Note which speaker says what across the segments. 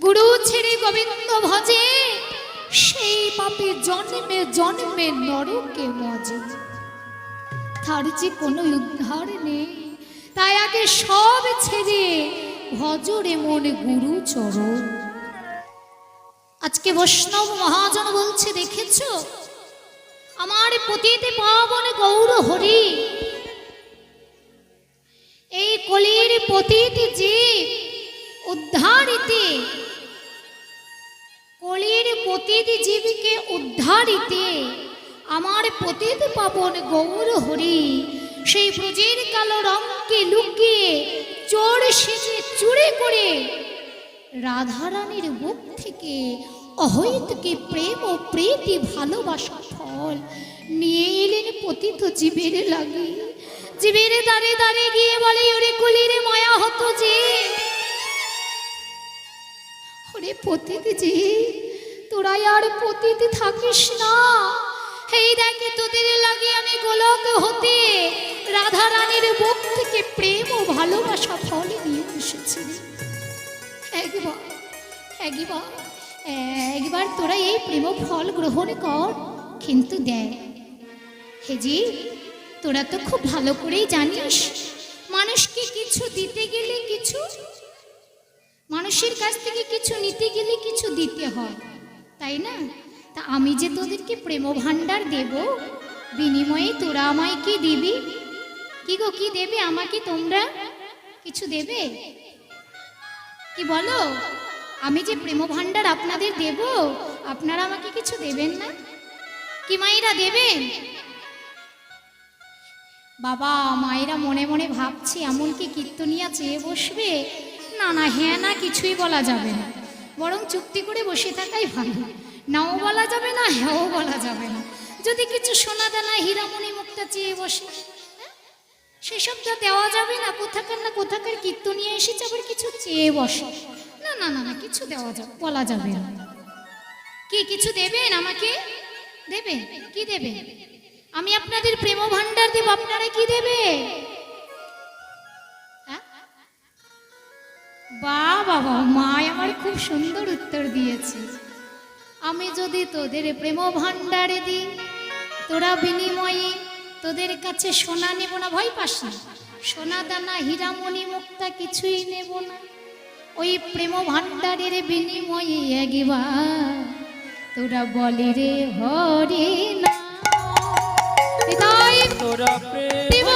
Speaker 1: গুরু ছেড়ে গোবিন্দ ভজে, সেই পাপে জন্মে জন্মে নরকে মজে। তার যে কোনো উদ্ধার নেই, তাই আগে সব ছেড়ে ভজরে মনে গুরু চরণ। আজকে বৈষ্ণব মহাজন বলছে, দেখেছ আমার পতিতে পাবন গৌর হরি, এই কলির পতিত জীব উদ্ধারিতে, কলির পতিত জীবকে উদ্ধারিতে আমার পতিত পাবন গৌর হরি সেই ব্রজের কালো রঙকে লুকিয়ে চোর সেজে চুরি করে রাধারানীর বুক থেকে অহৈতুকী প্রেম ও প্রীতি ভালোবাসা ফল নিয়ে এলেন পতিত জীবের লাগি। জীবের দাঁড়ে দাঁড়ে গিয়ে বলে, ওরে কলির মায়া হতো যে, ওরে পতিত যে তোরাই আর পতিত থাকিস না, এই দেখে তোদের লাগে আমি গোলক হতে রাধারানীর বুক থেকে প্রেম ও ভালোবাসা ফল নিয়ে এসেছি। একবার একবার একবার তোরা এই প্রেম ফল গ্রহণ কর, কিন্তু দেখ হে জি, তোরা তো খুব ভালো করেই জানিস মানুষকে কিছু দিতে গেলে কিছু, মানুষের কাছ থেকে কিছু নিতে গেলে কিছু দিতে হয়, তাই না? তা আমি যে তোদেরকে প্রেম ভাণ্ডার দেব, বিনিময়ে তোরা আমায় কি দিবি? কি গো, কি দেবে আমাকে? তোমরা কিছু দেবে কি বলো? আমি যে প্রেম ভাণ্ডার আপনাদের দেব, আপনারা আমাকে কিছু দেবেন না? কি মায়েরা দেবেন? বাবা মায়েরা মনে মনে ভাবছে এমন কি কীর্তনিয়া চেয়ে বসবে? না না, হ্যাঁ না কিছুই বলা যাবে না, বরং চুক্তি করে বসে থাকাই ভালো। নাও বলা যাবে না, হ্যাঁও বলা যাবে না। যদি কিছু সোনা দানা হীরামণি মুক্তা চেয়ে বসে, সেসব তো দেওয়া যাবে না। কোথাকার কীর্তনিয়া এসেছে আবার কিছু চেয়ে বসে? না না না না, কিছু দেওয়া যাবে বলা যাবে না। কি কিছু দেবেন আমাকে? দেবে কি দেবে? আমি আপনাদের প্রেম ভাণ্ডার দেব, আপনারা কি দেবে? বাবা মা আমার খুব সুন্দর উত্তর দিয়েছে। আমি যদি তোদের প্রেম ভাণ্ডারে দিই, তোরা বিনিময়ে তোদের কাছে সোনা নেব না, ভয় পাস না, সোনা দানা হীরামণি মুক্তা কিছুই নেব না। ওই প্রেম ভাণ্ডারের বিনিময়ে একবার তোরা বলি রে হরি না, তোরা প্রেম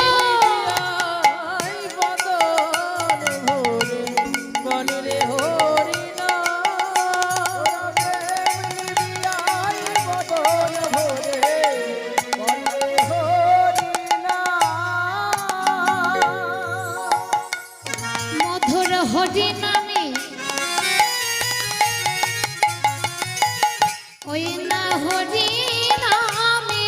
Speaker 1: হরি নামে, ওই না হরি নামে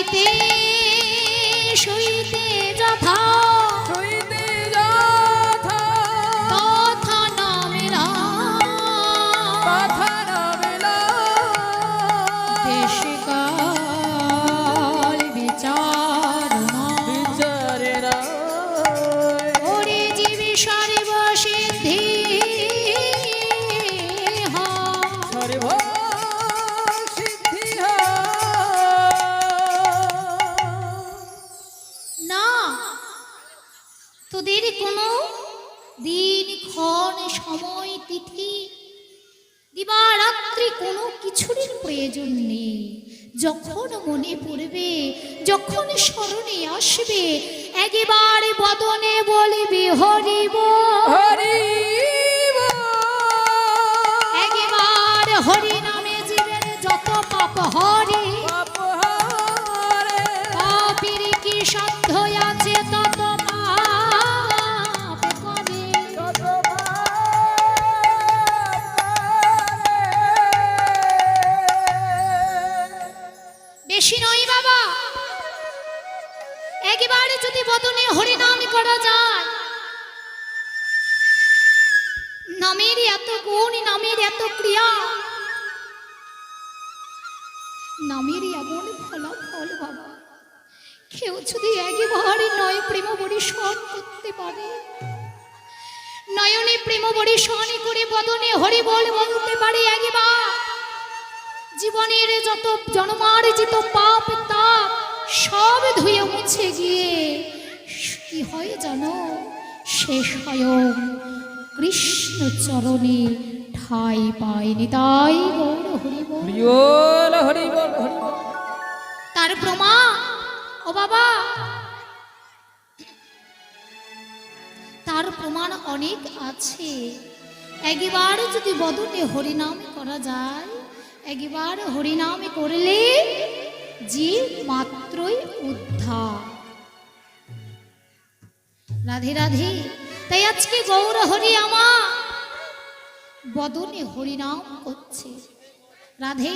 Speaker 1: সইতে সইতে যথা তথা না মেলা দেশকাল বিচার ওরে জীবে সর্বসিদ্ধি না তোদের কোনো দিন ক্ষণ সময় তিথি দিবারাত্রি কোনো কিছুরই প্রয়োজন নেই। যখন মনে পড়বে, যখন স্মরণে আসবে, একবারে বদনে বলবে হরিব
Speaker 2: হরিব,
Speaker 1: একবার হরি নামে জীবের যত পাপ হরে
Speaker 2: পাপ হরে,
Speaker 1: পাপের কি সাধ্য আছে তত পাপ করে।
Speaker 2: তত পাপ করে।
Speaker 1: বেশি নয় বাবা, একবারে যদি বদনে হরি নাম করা যায়, নামের এত গুণ, নামের এত ক্রিয়া, নামের এমন ফলাফল বাবা। কেউ যদি একবারে নয় প্রেম বরিশন করতে পারে, নয়নে প্রেম বরিশন করে বদনে হরি বল বলতে পারে, একবার জীবনের যত জন্মার্জিত পাপ তাপ সব ধুয়ে মুছে গিয়ে কি হয় জানো, শেষ হয় কৃষ্ণ চরণে ঠাই পায়নি। তাই গৌর হরি বল।
Speaker 2: হরিবল হরিবল হরিবল।
Speaker 1: তার প্রমাণ ও বাবা, তার প্রমাণ অনেক আছে। একবার যদি বদনে হরিনাম করা যায়, একবার হরিনাম করলে জীব মাত্রই উদ্ধার। রাধে রাধে। তাই আজকে গৌর হরি আমার বদনে হরিনাম করছে। রাধে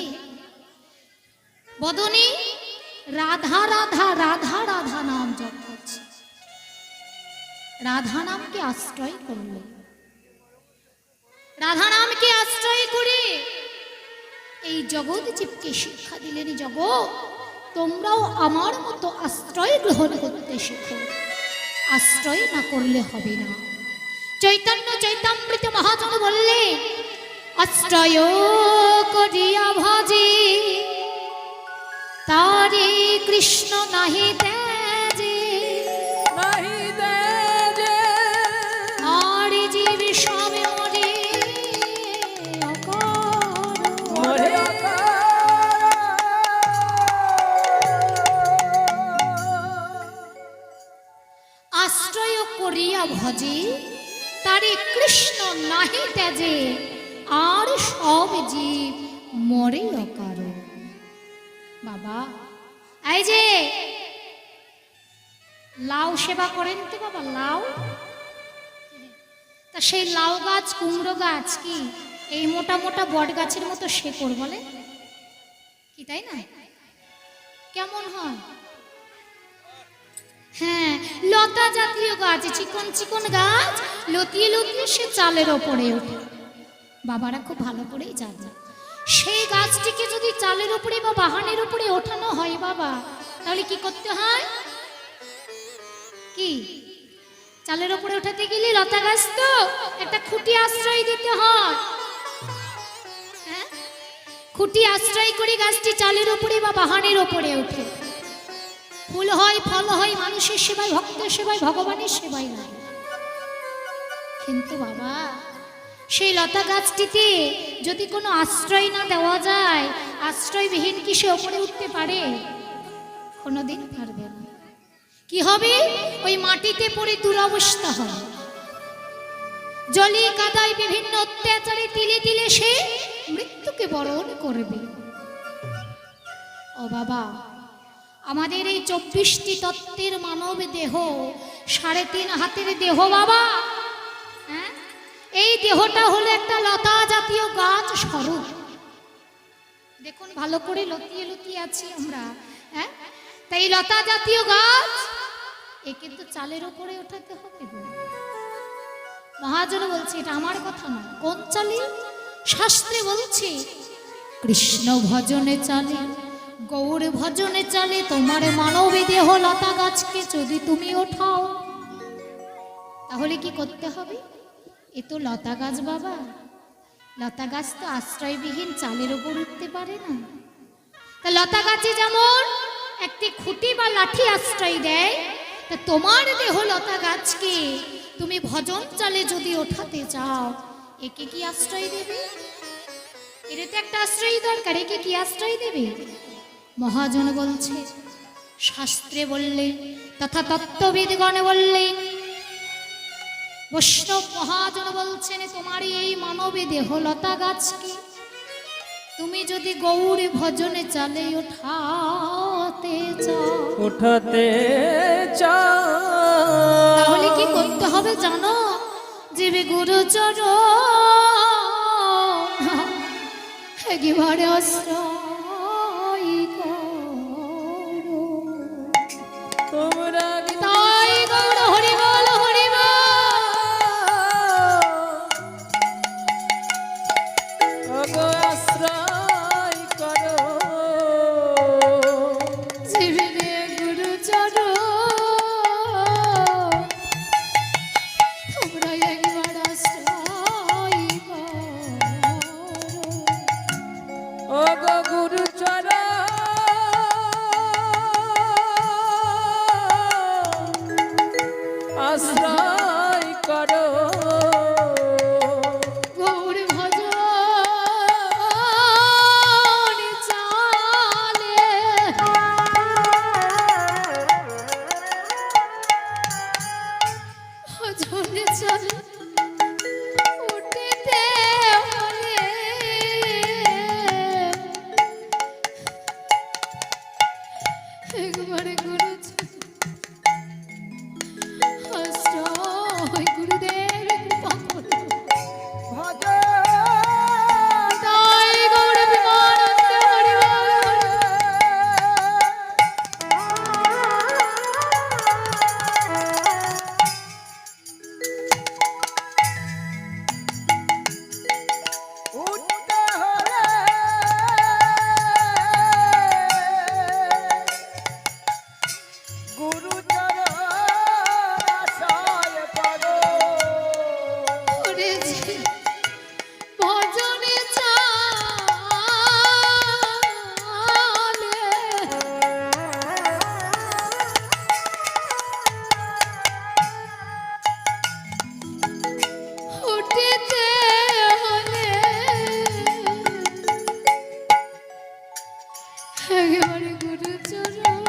Speaker 1: বদনে রাধা রাধা রাধা রাধা নাম জপ করছে। রাধা নামকে আশ্রয় করল, রাধা নামকে আশ্রয় করে এই জগৎ জীবকে শিক্ষা দিলেন, জগৎ তোমরাও আমার মতো আশ্রয় গ্রহণ করতে শেখো। আশ্রয় না করলে হবে না। চৈতন্য চৈতামৃত মহাজন বললে, আশ্রয় করিয়া ভজে তারে কৃষ্ণ নাহি তেজে,
Speaker 2: নাহি তেজে,
Speaker 1: আর জীব সব মরে
Speaker 2: মরে
Speaker 1: আশ্রয় করিয়া ভজে তারে কৃষ্ণ নাহি তেজে, আর সব জীব মরে অকার। বাবা এই যে লাউ সেবা করেন তো বাবা, লাউ, তা সেই লাউ গাছ কুমড়ো গাছ কি এই মোটা মোটা বট গাছের মতো শেকড় বলে কি, তাই না? কেমন হয়? হ্যাঁ, লতা জাতীয় গাছ, চিকন চিকন গাছ, লতিয়ে লতিয়ে সে চালের ওপরে ওঠে। বাবারা খুব ভালো করেই জানে, সেই গাছটিকে যদি চালের উপরে বা বাহানের উপরে ওঠানো হয় বাবা, তাহলে কি করতে হয়? কি চালের উপরে ওঠাতে গেলে লতা গাছ তো একটা খুঁটি আশ্রয় দিতে হয়। হ্যাঁ, খুঁটি আশ্রয় করে গাছটি চালের উপরে বা বাহানের উপরে ওঠে। ফুল হয়, ফল হয়, মানুষের সেবায়, ভক্তের সেবায়, ভগবানের সেবায় লাগে। কিন্তু বাবা সেই লতা গাছটিতে যদি কোনো আশ্রয় না দেওয়া যায়, আশ্রয়বিহীন কি সে ওপরে উঠতে পারে? কোনোদিন পারবে না। কি হবে? ওই মাটিতে পড়ে দুরবস্থা হবে। জলে কাদায় বিভিন্ন অত্যাচারে তিলে তিলে সে মৃত্যুকে বরণ করবে। ও বাবা, আমাদের এই 24টি তত্ত্বের মানব দেহ, 3.5 হাতের দেহ বাবা, হ্যাঁ, এই দেহটা হলো একটা লতা জাতীয় গাছ স্বরূপ। দেখুন ভালো করে লতিয়ে লতিয়ে আছি আমরা। হ্যাঁ, তাই লতা জাতীয় গাছ এ কিন্তু চালের উপরে ওঠাতে হবে গো। মহাজন বলছে এটা আমার কথা না, কোন চালে? শাস্ত্রে বলছে কৃষ্ণ ভজনে চালে, গৌর ভজনে চালে তোমার মানবী দেহ লতা গাছকে যদি তুমি ওঠাও, তাহলে কি করতে হবে? এ তো লতা গাছ বাবা, লতা গাছ তো আশ্রয়বিহীন চালের উপর উঠতে পারে না। তা লতা গাছে যেমন একটি খুঁটি বা লাঠি আশ্রয় দেয়, তা তোমার দেহ লতা গাছকে তুমি ভজন চালে যদি ওঠাতে চাও, একে কি আশ্রয় দেবে? এর তো একটা আশ্রয় দরকার, একে কি আশ্রয় দেবে? মহাজন বলছে, শাস্ত্রে বললে তথা তত্ত্ববিদগণ বললে, বৈষ্ণব মহাজন বলছেন তোমার এই মানবী দেহ লতা গাছকে তুমি যদি গৌরী ভজনে চালে ওঠাতে চাও,
Speaker 2: উঠাতে চাও,
Speaker 1: তাহলে কি করতে হবে জানো? জীবে গুরুচর একেবারে আশ্রয় করো।
Speaker 2: তোমরা
Speaker 1: তাই গৌর হরি বল হরি বল।
Speaker 2: ওগো আশ্রয় করো,
Speaker 1: জীবে গুরুচর তোমরা একবার আশ্রয় করো।
Speaker 2: ওগো গুরুচর আশ্রয় করো,
Speaker 1: গৌর ভজন চালে ভজনে চলে উঠিতে হলে একবারে গুরু আশ্রয় গুরুদেব কৃপা করো। তাই গৌর বিমানন্দে হরি বল হরি বল।
Speaker 2: উঠতে হলে গুরুচর আশ্রয় করো,
Speaker 1: ওরে যে ভজনে চালে উঠিতে হলে একেবারে গুরুচরণ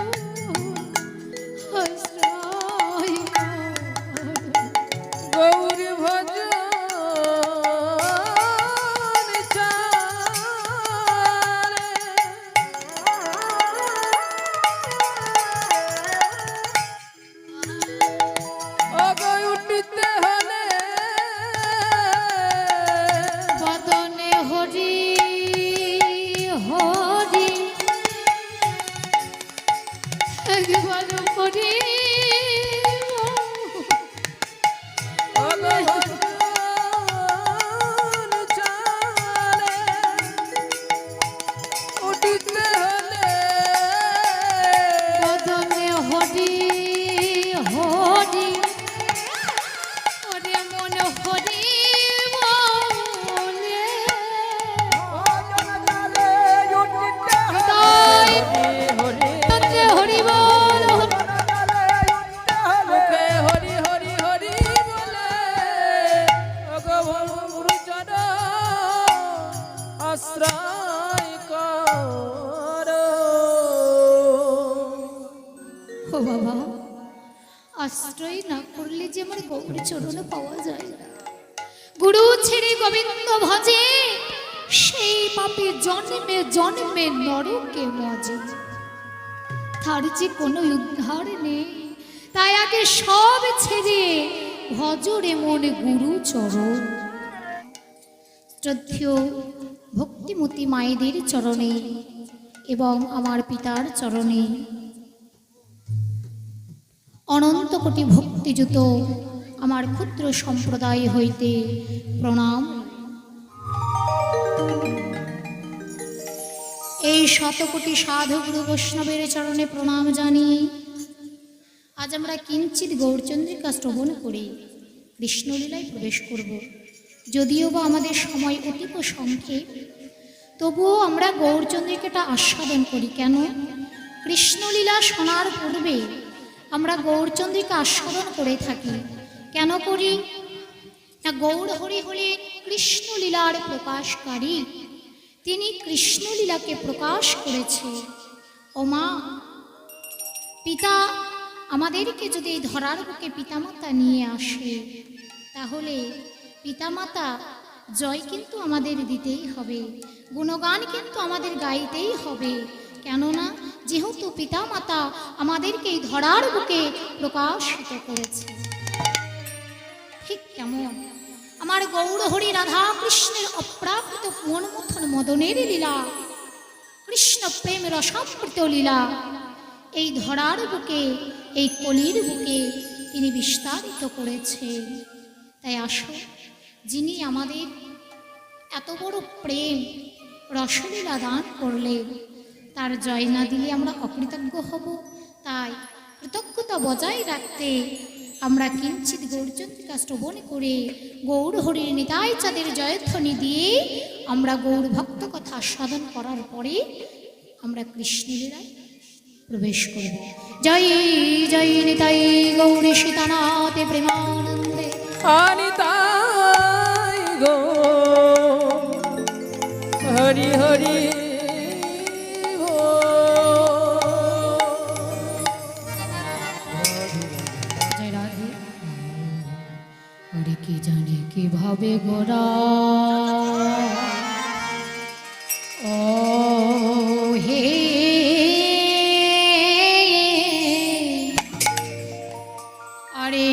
Speaker 1: আশ্রয় করো।
Speaker 2: গৌর ভজন চালে, ওগো উঠিতে হলে
Speaker 1: বদনে হরি হরি একবার হরি
Speaker 2: ওগো ভজন চালে, উঠিতে হলে
Speaker 1: বদনে হরি হরি ওরে মন হরি বলে তাই তন্ত্রে হরি বল
Speaker 2: মুখে হরি হরি হরি বলে, ওগো গুরুচর আশ্রয় করো।
Speaker 1: ও বাবা, আশ্রয় না করলে যে আমার গৌর চরণে পাওয়া যায় না। গুরু ছেড়ে গোবিন্দ ভজে সেই পাপে জন্মে জন্মে নরকে মজে, তার যে কোনো উদ্ধার নেই। তাই আগে সব ছেড়ে ভজরে মনে গুরু চরণ। শ্রদ্ধেয় ভক্তিমতী মায়েদের চরণে এবং আমার পিতার চরণে অনন্ত কোটি ভক্তিযুত আমার ক্ষুদ্র সম্প্রদায় হইতে প্রণাম। এই শতকোটি সাধু গুরু বৈষ্ণবের চরণে প্রণাম জানিয়ে আজ আমরা কিঞ্চিত গৌরচন্দ্রিকা শ্রবণ করে কৃষ্ণলীলায় প্রবেশ করব। যদিও বা আমাদের সময় অতীব সংক্ষেপ, তবুও আমরা গৌরচন্দ্রিকাটা আস্বাদন করি। কেন? কৃষ্ণলীলা শোনার পূর্বে আমরা গৌরচন্দ্রিকা আস্বাদন করে থাকি। কেন করি না? গৌর হরি হলেন কৃষ্ণলীলার প্রকাশকারী। তিনি কৃষ্ণলীলাকে প্রকাশ করেছে। ও মা, পিতা আমাদেরকে যদি এই ধরার বুকে পিতামাতা নিয়ে আসে, তাহলে পিতামাতা জয় কিন্তু আমাদের দিতেই হবে, গুণগান কিন্তু আমাদের গাইতেই হবে। কেননা যেহেতু পিতামাতা আমাদেরকে এই ধরার বুকে প্রকাশিত করেছে। ঠিক কেমন আমার গৌরহরি রাধা কৃষ্ণের অপ্রাকৃত মনমথন মদনের লীলা, কৃষ্ণ প্রেম রসামৃত লীলা এই ধরার বুকে, এই কলির বুকে তিনি বিস্তারিত করেছেন। তাই আসো, যিনি আমাদের এত বড় প্রেম রসলীলা দান করলেন, তার জয় না দিলে আমরা অকৃতজ্ঞ হব। তাই কৃতজ্ঞতা বজায় রাখতে আমরা কিঞ্চিত গৌরচন্দ্রিকা শ্রবণ করে গৌর হরির নিতাই চাঁদের জয়ধ্বনি দিয়ে আমরা গৌর ভক্ত কথা আস্বাদন করার পরে আমরা কৃষ্ণলীলায় প্রবেশ করব। জয় জয় নিতাই গৌরী সীতানাথে প্রেমানন্দে।
Speaker 2: আনিতাই গো হরি হরি
Speaker 1: ওরে কি জানে কিভাবে গোরা ও হে আরে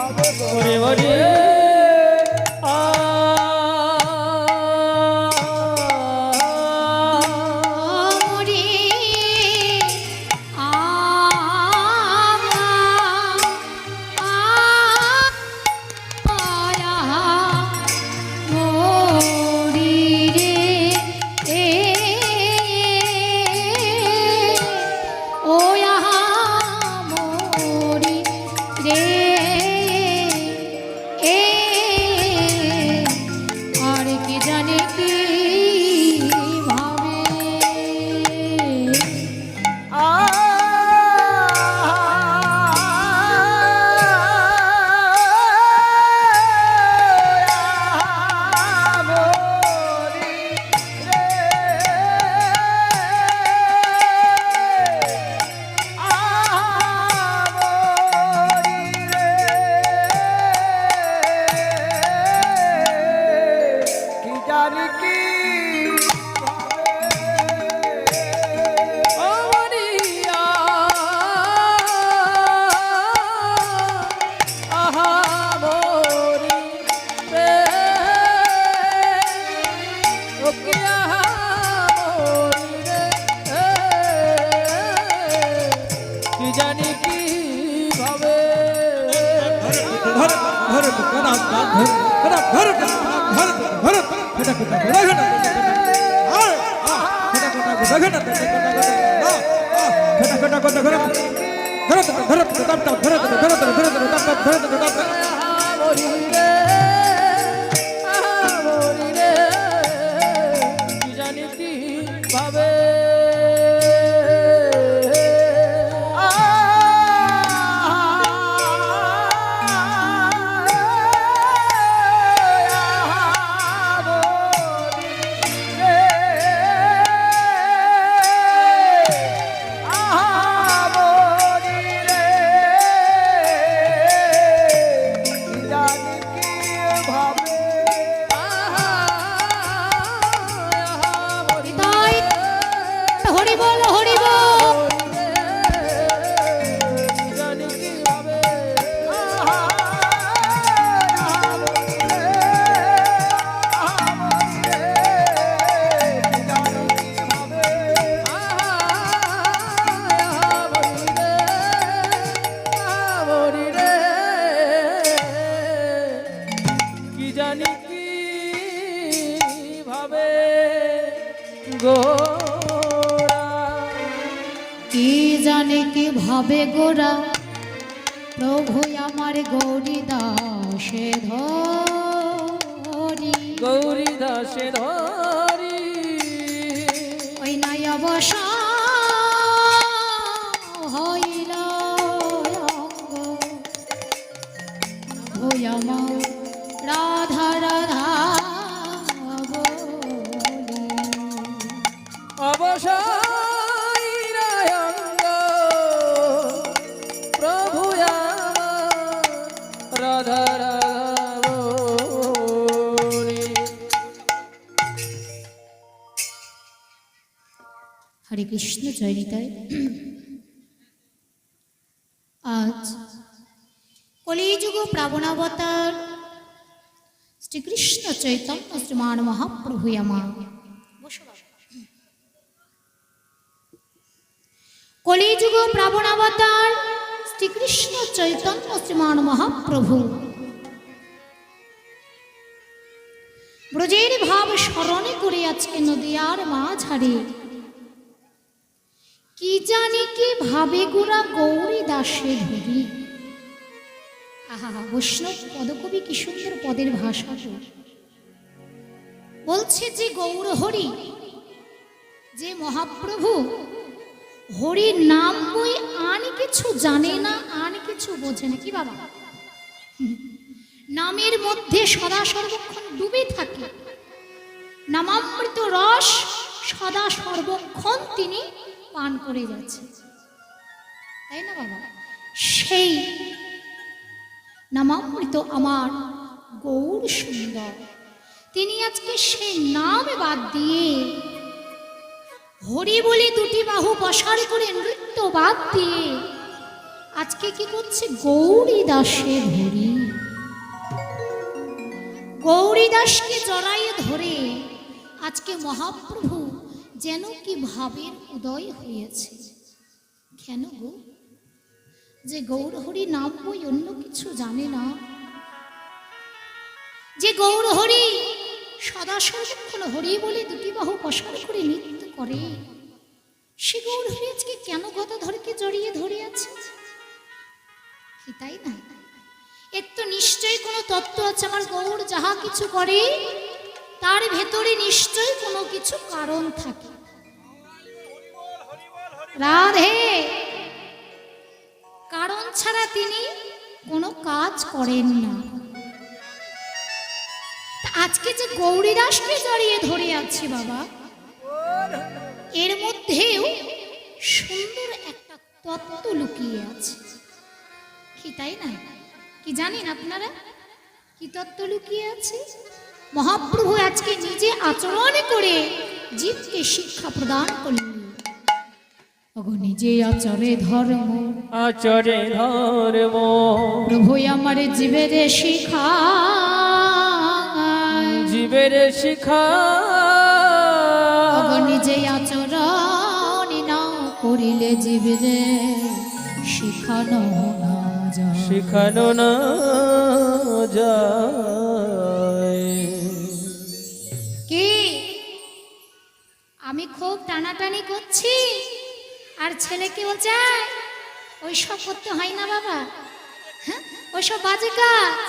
Speaker 2: ভাবে গো
Speaker 3: ওরে ওরে
Speaker 1: আমরে মরি রে ও মরি রে আর কি জানে কি ভাবে
Speaker 2: কি জানি কি অমরিয়া আহা মরি রে ও কি আহা মরি রে কি জানি কি ভাবে মরি রে মরি রে কি জানি কি ভাবে
Speaker 1: তাই হরি বল হরি বল
Speaker 2: কি জানি কি ভাবে গোরা
Speaker 1: কি জানে কি ভাবে গোরা প্রভু আমার গৌরী দাসে ধরি
Speaker 2: গৌরী দাসে ধরি
Speaker 1: ওই নাই অবসা হইল অঙ্গ প্রভু আমার রাধা রাধা বলি
Speaker 2: অবসাই রায়ঙ্গ প্রভু আমার রাধা রাধা বলি।
Speaker 1: হরে কৃষ্ণ জয়নিতায় আজ কলিযুগ প্রাবণাবতার শ্রীকৃষ্ণ চৈতন্য শ্রীমান মহাপ্রভু আমার কলিযুগ প্রাবণাবতার শ্রীকৃষ্ণ চৈতন্য শ্রীমান মহাপ্রভু ব্রজের ভাব স্মরণে করে আজকে নদিয়ার মাঝারে কি জানি কি ভাবে গোরা গৌরী দাসে ধরি। আহা বৈষ্ণব পদকবি কি সুন্দর পদের ভাষা তো। বলছে যে গৌর হরি, যে মহাপ্রভু হরির নাম বই আন কিছু জানে না, আন কিছু বোঝে না। কি বাবা, নামের মধ্যে সদা সর্বক্ষণ ডুবে থাকে, নামামৃত রস সদা সর্বক্ষণ তিনি পান করে যাচ্ছে, তাই না বাবা? সেই নামামৃত আমার গৌর সুন্দর, তিনি আজকে সেই নাম বাদ দিয়ে, হরি বলে দুটি বাহু প্রসার করে নৃত্য বাদ দিয়ে আজকে কি করছে গৌরী দাসের হরি, গৌরী দাসকে জড়াইয়ে ধরে আজকে মহাপ্রভু যেন কি ভাবের উদয় হয়েছে। কেন গো? যে গৌরহরি নাম বই অন্য কিছু জানে না, যে গৌরহরি সদা সর্বক্ষণ হরি বলে দুটি বাহু প্রসার করে নৃত্য করে, সে গৌরহরি আজকে কেন গদাধরকে জড়িয়ে ধরে আছে? তাই না? এর তো নিশ্চয়ই কোনো তত্ত্ব আছে। আমার গৌর যাহা কিছু করে তার ভেতরে নিশ্চয়ই কোনো কিছু কারণ থাকে। রাধে, কারণ ছাড়া তিনি কোনো কাজ করেন না। আজকে যে গৌরী দাসকে জড়িয়ে ধরে আছে বাবা, এর মধ্যেও সুন্দর একটা তত্ত্ব লুকিয়ে আছে। কি তাই না? কি জানেন আপনারা কি তত্ত্ব লুকিয়ে আছে? মহাপ্রভু আজকে নিজে আচরণ করে জীবকে শিক্ষা প্রদান করলেন। নিজে আচরে ধর্ম,
Speaker 2: আচরে ধর্ম
Speaker 1: প্রভু আমার জীবের শিখা,
Speaker 2: জীবের শিখা
Speaker 1: নিজে আচরণ না করিলে জীবরে শিখানো না যায়,
Speaker 2: শিখানো না যায়।
Speaker 1: কি আমি খুব টানাটানি করছি আর ছেলেকে বলছে ওইসব করতে হয় না বাবা, হ্যাঁ ওইসব বাজে কাজ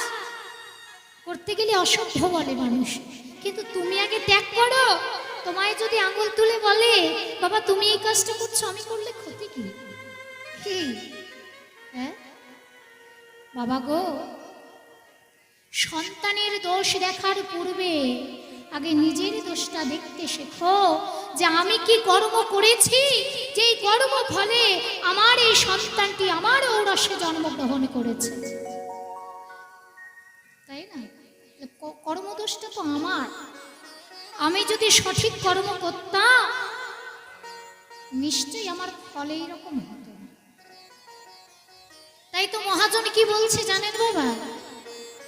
Speaker 1: করতে গেলে অসভ্য বলে মানুষ। কিন্তু তুমি আগে ত্যাগ করো। তোমায় যদি আঙুল তুলে বলে বাবা তুমি এই কাজটা করছো, আমি করলে ক্ষতি কি? হ্যাঁ বাবা গো, সন্তানের দোষ দেখার পূর্বে আগে নিজের দোষটা দেখতে শেখো, যে আমি কি কর্ম করেছি যেই কর্ম ফলে আমার এই সন্তানটি আমার ঔরসে জন্মগ্রহণ করেছে। তাই না? কর্মদোষটা তো আমার। আমি যদি সঠিক কর্ম করতাম নিশ্চয়ই আমার ফলে এরকম হতো না। তাই তো মহাজন কি বলছে জানেন বাবা?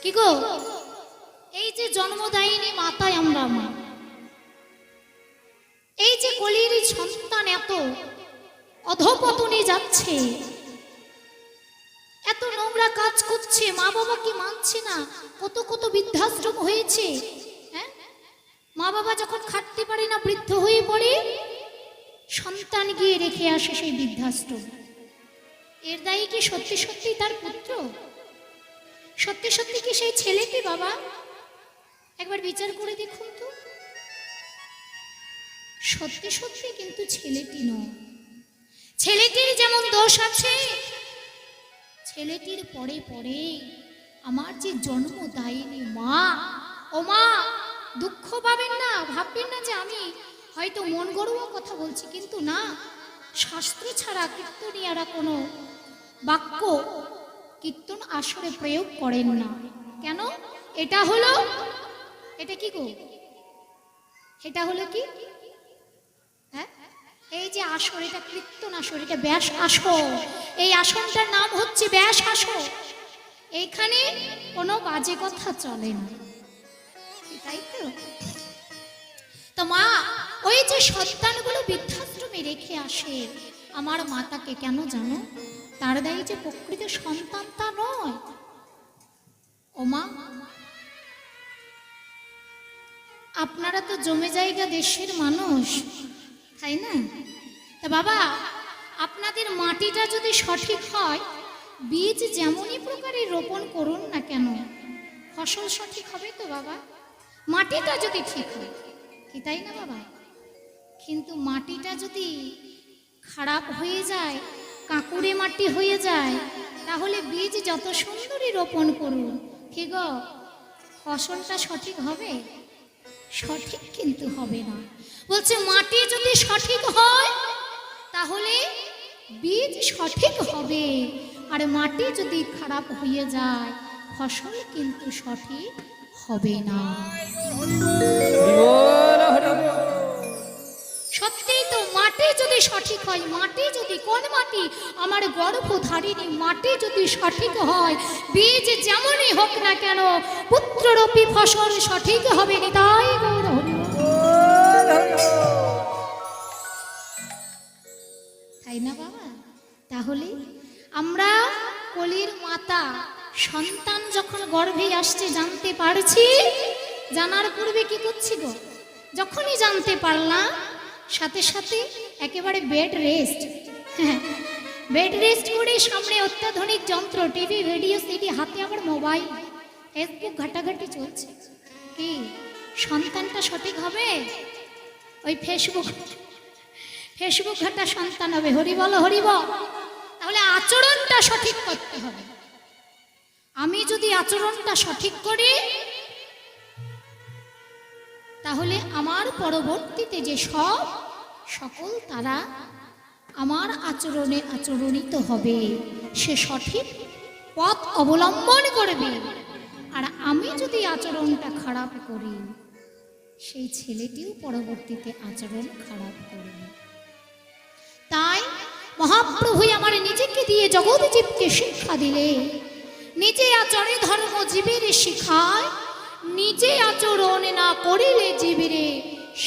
Speaker 1: কি গো, এই যে জন্মদায়িনী মাতায় আমরা মা, এই যে কলির সন্তান এত অধপতনে যাচ্ছে, এত নোংরা কাজ করছে, মা বাবা কি মানছে না? কত কত বৃদ্ধাশ্রম হয়েছে। হ্যাঁ, মা বাবা যখন খাটতে পারে না বৃদ্ধ হয়ে পড়ে, সন্তান গিয়ে রেখে আসে সেই বৃদ্ধাশ্রম। এর দায়ী কি সত্যি সত্যি তার পুত্র? সত্যি সত্যি কি সেই ছেলেটি বাবা? একবার বিচার করে দেখুন তো। সত্যি সত্যি কিন্তু ছেলেটি নয়। ছেলেটির যেমন দোষ আছে, ছেলেটির পরে পরে আমার যে জন্মদায়িনী মা, ও মা দুঃখ পাবেন না, ভাববেন না যে আমি হয়তো মন গড়ুয়া কথা বলছি, কিন্তু না, শাস্ত্র ছাড়া কীর্তনীয়ারা কোনো বাক্য কীর্তন আসরে প্রয়োগ করেন না। কেন? এটা হলো, এটা কি গো, এটা হলো কি, হ্যাঁ এই যে আসর, এটা কীর্তন আসর, এটা ব্যাস আসর। এই আসনটার নাম হচ্ছে ব্যাস আসর। এইখানে কোনো বাজে কথা চলে না, তাই তো? তো মা ওই যে সন্তানগুলো বৃদ্ধাশ্রমে রেখে আসে, আমার মাতাকে কেন জানো? তার দায়ী যে প্রকৃত সন্তান তা নয়। ও মা, আপনারা তো জমি জায়গা দেশের মানুষ, তাই না? তা বাবা, আপনাদের মাটিটা যদি সঠিক হয়, বীজ যেমনই প্রকারে রোপণ করুন না কেন, ফসল সঠিক হবে তো বাবা? মাটিটা যদি ঠিক হয়, কি তাই না বাবা? কিন্তু মাটিটা যদি খারাপ হয়ে যায়, কাঁকুড়ে মাটি হয়ে যায়, তাহলে বীজ যত সুন্দরই রোপণ করুন, কি গো, ফসলটা সঠিক হবে? সঠিক কিন্তু হবে না। বলছে মাটি যদি সঠিক হয় তাহলে বীজ সঠিক হবে, আর মাটি যদি খারাপ হয়ে যায় ফসল কিন্তু সঠিক হবে না। সত্যি তো, মাটি যদি সঠিক হয়, মাটি যদি, কোন মাটি? আমার গর্ভধারিণী মাটি যদি সঠিক হয়, বীজ যেমনই হোক না কেন, পুত্ররূপী ফসল সঠিক হবে। নিতাই গৌর হরি বল। তাই না বাবা? তাহলে আমরা কলির মাতা, সন্তান যখন গর্ভে আসছে জানতে পারছি, জানার পূর্বে কি করছি গো? যখনই জানতে পারলাম সাথে সাথে একেবারে বেড রেস্ট, বেড রেস্ট করে সামনে অত্যাধুনিক যন্ত্র, টিভি, রেডিও, সিডি, হাতে আবার মোবাইল, ফেসবুক ঘাটাঘাটি চলছে। কি সন্তানটা সঠিক হবে? ওই ফেসবুক ঘাটা সন্তান হবে। হরি বল, হরি বল। তাহলে আচরণটা সঠিক করতে হবে। আমি যদি আচরণটা সঠিক করি, তাহলে আমার পরবর্তীতে যে সকল তারা আমার আচরণে আচরণিত হবে, সে সঠিক পথ অবলম্বন করবে। আর আমি যদি আচরণটা খারাপ করি, সেই ছেলেটিও পরবর্তীতে আচরণ খারাপ করবে। তাই মহাপ্রভুই আমার নিজেকে দিয়ে জগৎ জীবকে শিক্ষা দিলে, নিজে আচরণে ধর্ম জীবের শিখায়, নিজে আচরণ না করিলে জীবেরে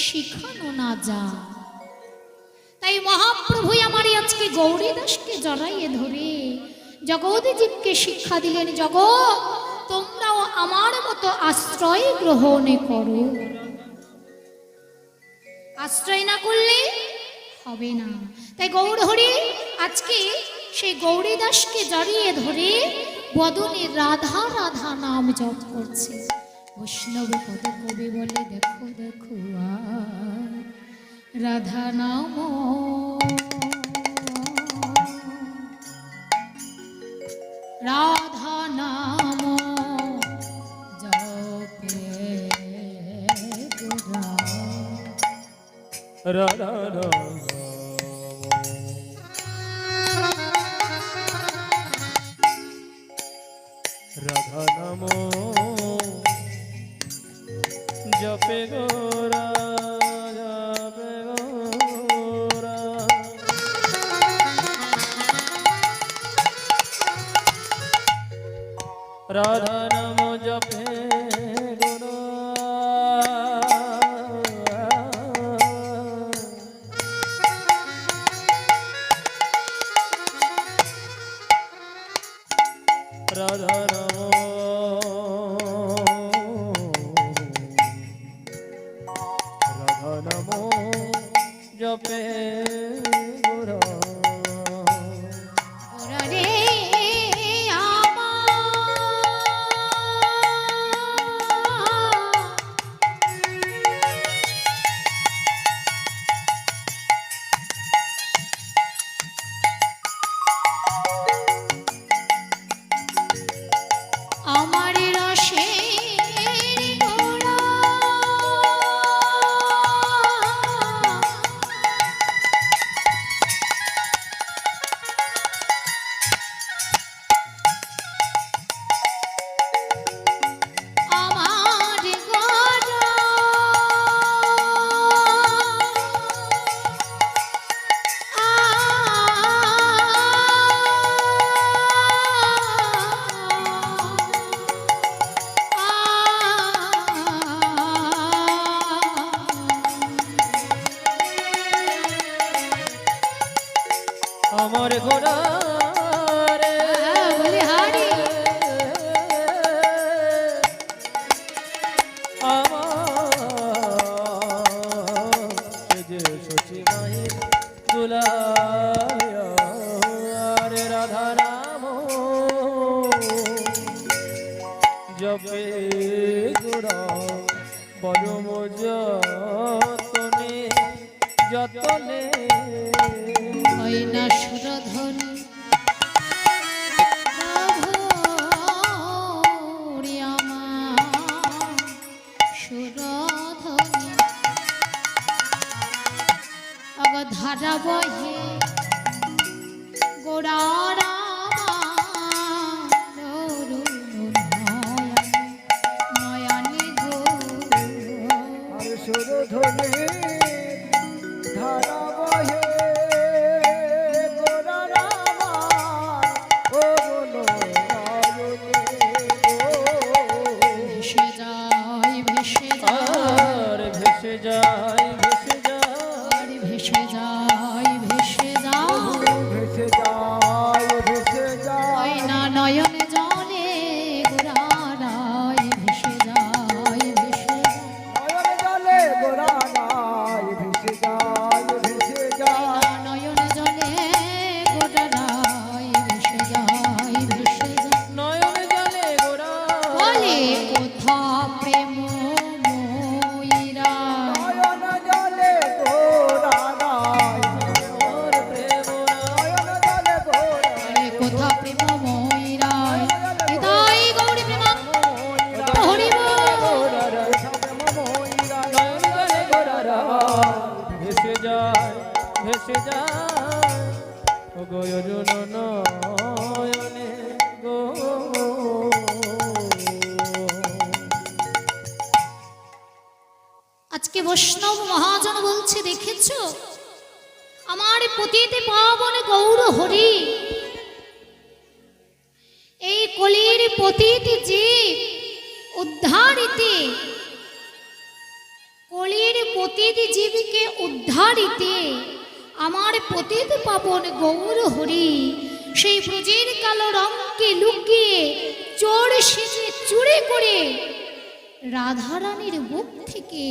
Speaker 1: শিখানো না যায়। তাই মহাপ্রভুই আমার আজকে গৌরী দাসকে জড়াইয়ে ধরে জগৎ জীবকে শিক্ষা দিলেন, জগৎ তোমরাও আমার মতো আশ্রয় গ্রহণ করো। আশ্রয় না করলে হবে না। তাই গৌর হরি আজকে সেই গৌরী দাসকে জড়িয়ে ধরে বদনে রাধা রাধা নাম জপ করছে। বৈষ্ণব পদ কবি বলে, দেখো দেখো রাধা নাম, রাধা নাম জপে
Speaker 2: রাধা রাধা নাম জপে গোরা, জপে গোরা। রাধা নাম জপে গোরা, রাধা নাম জপে গোরা।
Speaker 1: রে আমার রসে
Speaker 2: আমার ঘোড়া রে
Speaker 1: হারি
Speaker 2: আমার যে সচি মায়ের দুলার রাধা রাম জপে গোরা পরম যতনে যতনে
Speaker 1: হয় না সুরধনী সুরধনী ধারা বহে গোড়ার নয়নে গো
Speaker 3: সুরধনে ধারা বহে
Speaker 1: ওরে কোথা প্রেম ময়ূরা
Speaker 3: নয়ন জলে ঘোরারায়
Speaker 2: ওর প্রেম
Speaker 3: নয়ন জলে ঘোরারায়
Speaker 1: ওরে কোথা প্রেম ময়ূরা হৃদয় গৌরী প্রেম হরি বল।
Speaker 2: ভেসে যায় ভেসে যায় ও গয়জন নয়নে গো।
Speaker 1: আজকে বৈষ্ণব মহাজন বলছে দেখেছো আমার পতিতে পাবন গৌর হরি এই কলির পতিত জীব উদ্ধারিতে কলির পতিত জীবকে উদ্ধারিতে আমার পতিত পাবন গৌর হরি সেই ব্রজের কালো রঙকে লুকিয়ে চোর সেজে চুরি করে রাধারানীর বুক থেকে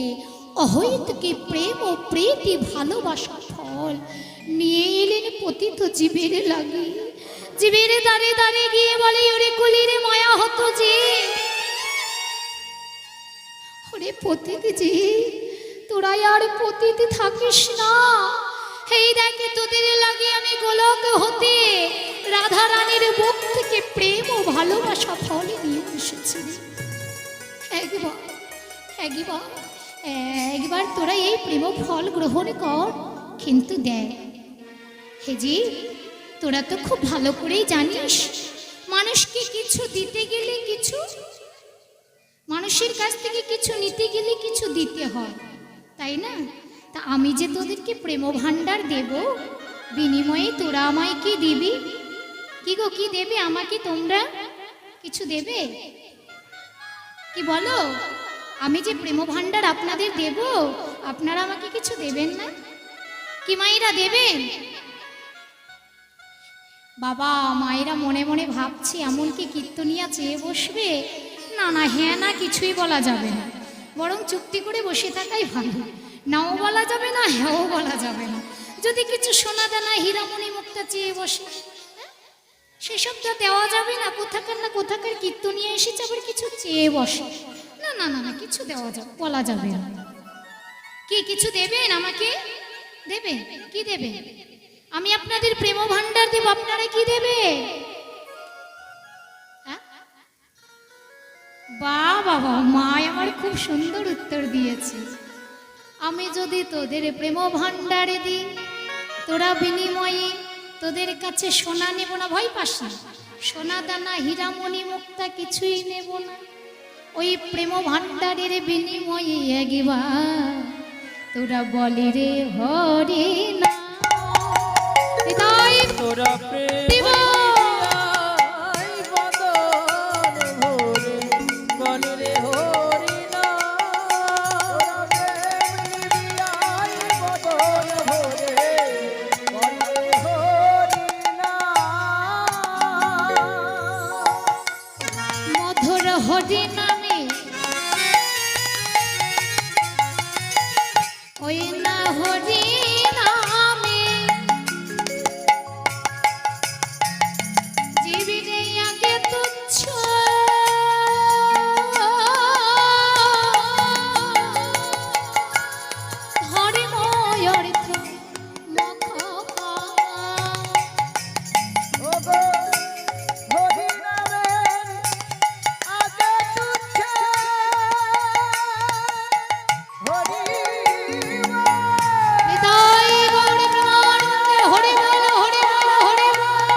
Speaker 1: অহৈতুকী প্রেম ও প্রীতি ভালোবাসা ফল নিয়ে এলেন পতিত জীবের লাগি। জীবের দাঁড়ে দাঁড়ে গিয়ে বলে ওরে কলিরে মায়া হতো যে ওরে পতিত যে তোরা আর পতিত থাকিস না এই দেখে তোদের লাগে আমি গোলক হতে রাধারানীর বুক থেকে প্রেম ও ভালোবাসা ফল নিয়ে এসেছি। একবার একবার একবার তোরা এই প্রেম ফল গ্রহণ কর কিন্তু দেখ হে জি তোরা তো খুব ভালো করেই জানিস মানুষকে কিছু দিতে গেলে কিছু মানুষের কাছ থেকে কিছু নিতে গেলে কিছু দিতে হয় তাই না। তা আমি যে তোদেরকে প্রেম ভাণ্ডার দেব বিনিময়ে তোরা আমায় কি দিবি কি গো কি দেবে আমাকে তোমরা কিছু দেবে কি বলো আমি যে প্রেম ভাণ্ডার আপনাদের দেব আপনারা আমাকে কিছু দেবেন না কি মায়েরা দেবেন। বাবা মায়েরা মনে মনে ভাবছে এমন কি কীর্তনিয়া চেয়ে বসবে না না হ্যাঁ না কিছুই বলা যাবে না বরং চুক্তি করে বসে থাকাই ভালো নাও বলা যাবে না হ্যাঁও বলা যাবে না যদি কিছু সোনা দানা হীরামণি মুক্তা চেয়ে বসে সেসব তো দেওয়া যাবে না কোথাকার কীর্তনিয়া এসেছে আবার কিছু চেয়ে বসে না না না না কিছু দেওয়া যাবে বলা যাবে না। কি কিছু দেবেন আমাকে দেবে কি দেবে আমি আপনাদের প্রেম ভাণ্ডার দেব আপনারা কি দেবে বাবা মা আমার খুব সুন্দর উত্তর দিয়েছে আমি যদি তোদের প্রেম ভাণ্ডারে দিই তোরা বিনিময়ে তোদের কাছে সোনা নেব না ভয় পাস না সোনা দানা হীরামণি মুক্তা কিছুই নেব না ওই প্রেম ভাণ্ডারের বিনিময়ে একবার তোরা বলি রে হরি না
Speaker 2: তোরা প্রেম
Speaker 1: দিব
Speaker 2: বদন ভরে বলে রে হরি না।
Speaker 1: মধুর হরি নামে ওই না হরি নামে জীবিনে আগে তুচ্ছ ধর্ম অর্থ মুখ হৃদয় গৌরী প্রেমানন্দে হরি বল হরি বল হরি বল।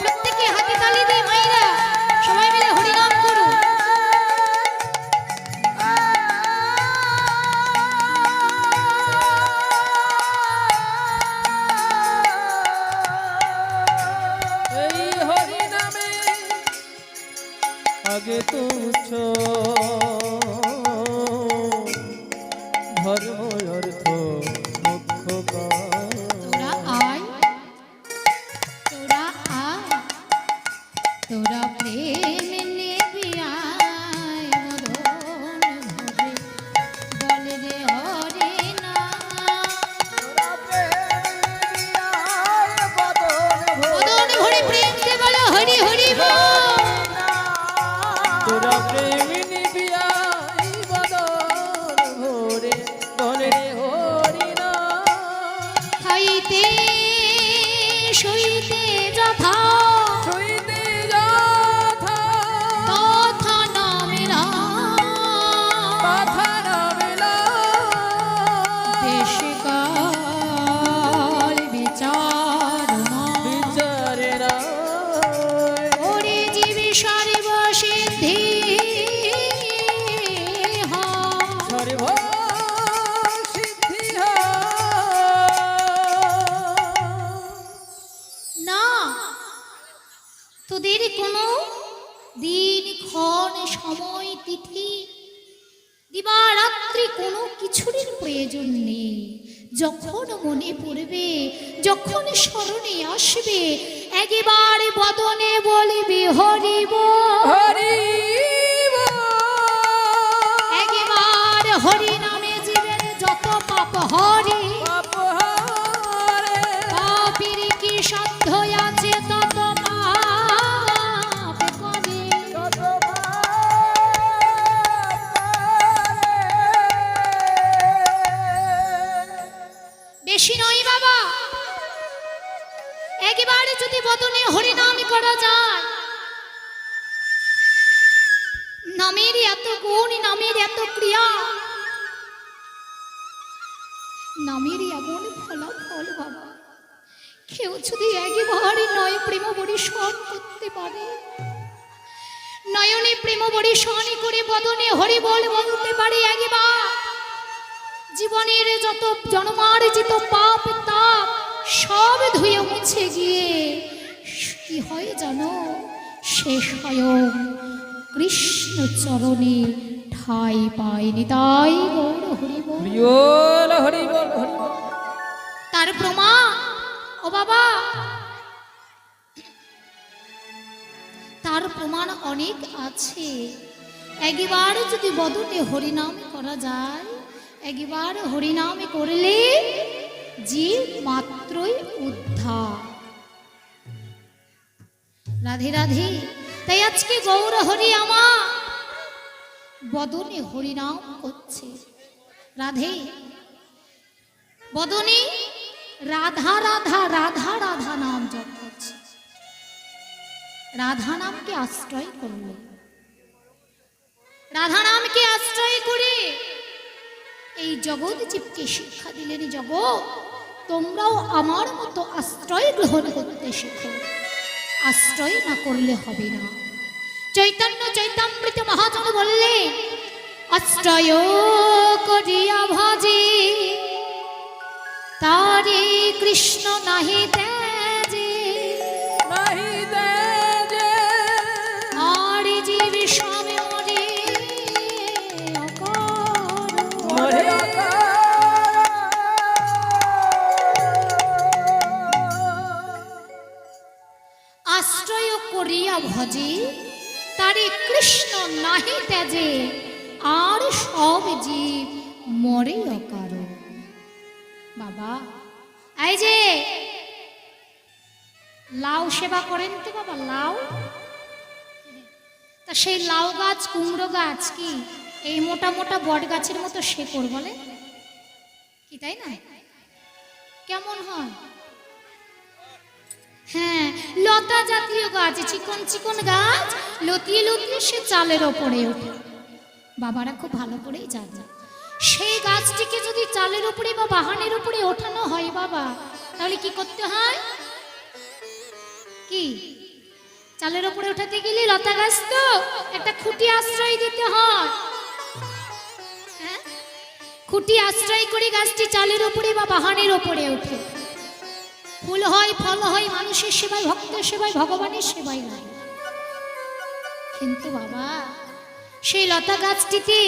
Speaker 1: প্রত্যেকে হাতে তালি দিয়ে মাইরা সবাই মিলে হরিনাম করুন।
Speaker 2: এই হরি নামে আগে তুচ্ছ ধর্ম অর্থ মুখ্য
Speaker 1: তোরা আয় তোরা আয় তোরা প্রেম নেবি আয় মদন ভরে বলে রে হরে যথা
Speaker 2: ছুঁইতে যথা
Speaker 1: তথা না মেলা
Speaker 2: কথা না মেলা
Speaker 1: দেশে কাল বিচার না
Speaker 2: বিচারে না
Speaker 1: ওরে জীবে সর্ব সিদ্ধি হয়।
Speaker 2: সর্ব সিদ্ধি
Speaker 1: না তোদের কোনো দিন ক্ষণ সময় তিথি দিবারাত্রি কোনো কিছুরই প্রয়োজন নেই। যখন মনে পড়বে, যখন স্মরণে আসবে, একেবারে বদনে বলিবে হরিব,
Speaker 2: হরি
Speaker 1: একেবারে হরি নামে জীবের যত পাপ হরি
Speaker 2: পাপহারে
Speaker 1: পাপের কি সাধ্য আছে তত পাপ কবে। বেশি নয় বাবা, একেবারে যদি বদনে হরিনাম করা যায়, নামের এত গুণ, নামের এত ক্রিয়া, নামের এমন ফলাফল বাবা, কেউ যদি একেবারে নয় প্রেম বরিশন করতে পারে, নয়নে প্রেম বরিশন করে বদনে হরি বল বলতে পারে, একবার জীবনের যত জন্মার্জিত পাপ তাপ সব ধুয়ে মুছে গিয়ে কি হয় জানো, সে স্বয়ং কৃষ্ণ চরণে ঠাই পায় নিতাই গৌর হরি বল।
Speaker 2: বল হরি বল হরি বল
Speaker 1: তার প্রমাণ ও বাবা, তার প্রমাণ অনেক আছে। একবার যদি বদনে হরিনাম করা যায়, একবার হরিনাম করলে জীব মাত্রই উদ্ধার। রাধে রাধে। তাই আজকে গৌর হরি আমার বদনে হরিনাম করছে, রাধে বদনে রাধা রাধা রাধা রাধা নাম জপ করছে, রাধা নামকে আশ্রয় করল, রাধা নামকে আশ্রয় করে এই জগৎ জীবকে শিক্ষা দিলেন, জগৎ তোমরাও আমার মতো আশ্রয় গ্রহণ করতে শেখো, আশ্রয় না করলে হবে না। চৈতন্য চৈতামৃত মহাজন বললে, আশ্রয় করিয়া ভজে তারে কৃষ্ণ নাহি তেজে,
Speaker 2: নাহি দেজে
Speaker 1: আর জীব সবে মরে অকারণ।
Speaker 2: মরে
Speaker 1: আশ্রয় করিয়া ভজে তারে কৃষ্ণ নাহি তেজে, আর সব জীব মরে অকারণ। বাবা এই যে লাউ সেবা করেন তো বাবা, লাউ, তা সেই লাউ গাছ কুমড়ো গাছ কি এই মোটা মোটা বট গাছের মতো শেকড় বলে কি, তাই না? কেমন হয়? হ্যাঁ, লতা জাতীয় গাছ, চিকন চিকন গাছ, লতিয়ে লতিয়ে সে চালের ওপরে ওঠে। বাবারা খুব ভালো করেই জানে, সেই গাছটিকে যদি চালের উপরে বা বাহানের উপরে ওঠানো হয় বাবা, তাহলে কি করতে হয়? কি চালের উপরে ওঠাতে গেলে লতা গাছ তো একটা খুঁটি আশ্রয় দিতে হয়, হ্যাঁ, খুঁটি আশ্রয় করে গাছটি চালের উপরে বা বাহানের উপরে ওঠে, ফুল হয়, ফল হয়, মানুষের সেবায়, ভক্তের সেবায়, ভগবানের সেবায় লাগে। কিন্তু বাবা সেই লতা গাছটিতে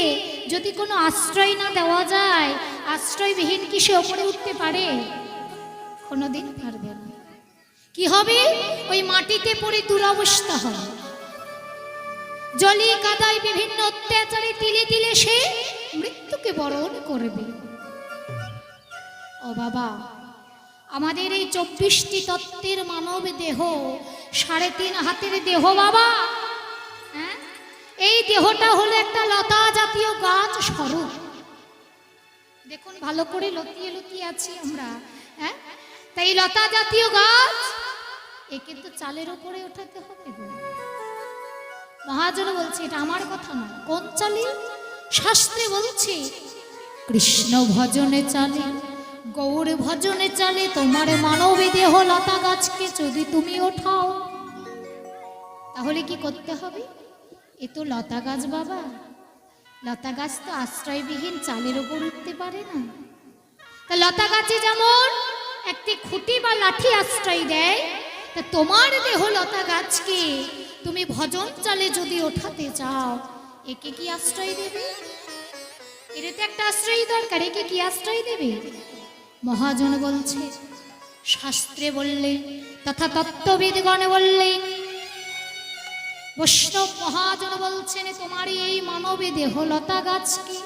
Speaker 1: যদি কোনো আশ্রয় না দেওয়া যায়, আশ্রয়বিহীন কি সে ওপরে উঠতে পারে? কোনোদিন পারবে না। কি হবে? ওই মাটিতে পড়ে দুরবস্থা হবে, জলে কাদায় বিভিন্ন অত্যাচারে তিলে তিলে সে মৃত্যুকে বরণ করবে। ও বাবা, আমাদের এই 24টি তত্ত্বের মানব দেহ, 3.5 হাতের দেহ বাবা, হ্যাঁ, এই দেহটা হলো একটা লতা জাতীয় গাছ স্বরূপ। দেখুন ভালো করে লতিয়ে লতিয়ে আছি আমরা, হ্যাঁ, তাই লতা জাতীয় গাছ একে তো চালের উপরে ওঠাতে হবে গো। মহাজন বলছে এটা আমার কথা না, কোন চালে? শাস্ত্রে বলছে কৃষ্ণ ভজনে চালে, গৌর ভজনে চালে তোমার মানবী দেহ লতা গাছকে যদি তুমি ওঠাও, তাহলে কি করতে হবে? এ তো লতা গাছ বাবা, লতা গাছ তো আশ্রয়বিহীন চালের ওপর উঠতে পারে না। তা লতা গাছে যেমন একটি খুঁটি বা লাঠি আশ্রয় দেয়, তা তোমার দেহ লতা গাছকে তুমি ভজন চালে যদি ওঠাতে চাও, একে কি আশ্রয় দেবে? এর তো একটা আশ্রয় দরকার, একে কি আশ্রয় দেবে? মহাজন বলছে, শাস্ত্রে বললে তথা তত্ত্ববিদগণ বললে, বৈষ্ণব মহাজন বলছেন তোমার এই মানবী দেহ লতা গাছকে